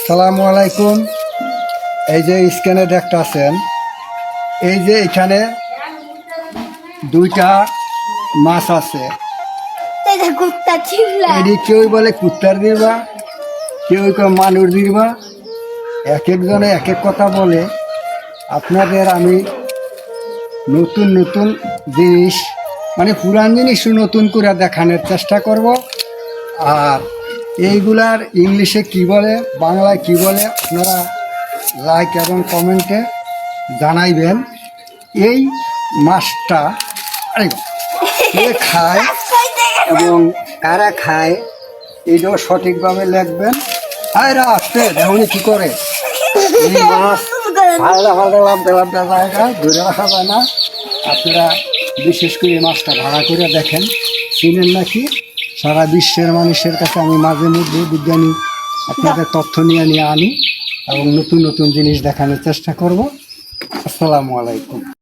আসসালামু আলাইকুম। এই যে স্ক্যানে দেখতেছেন, এই যে এখানে দুইটা মাছ আছে। এটি কেউ বলে কুত্তার দিবা, কেউ কেউ মানুষ দিবা, এক একজনে এক এক কথা বলে। আপনাদের আমি নতুন নতুন জিনিস, মানে পুরান জিনিসও নতুন করে দেখানোর চেষ্টা করব। আর এইগুলার ইংলিশে কি বলে, বাংলায় কি বলে, আপনারা লাইক এবং কমেন্টে জানাইবেন। এই মাছটা কে খায় এবং কারা খায় এইটাও সঠিকভাবে লিখবেন। আয়রা আসতে দেখুন কি করে এই মাছ ফালদা ফালদা লাভতে লাভতে জায়গা ধরে রাখা যায় না। আপনারা বিশেষ করে এই মাছটা ভাড়া করে দেখেন, চিনেন নাকি। সারা বিশ্বের মানুষের কাছে আমি মাঝে মধ্যে বিজ্ঞানী আপনাদের তথ্য নিয়ে আনি এবং নতুন নতুন জিনিস দেখানোর চেষ্টা করব। আসসালামু আলাইকুম।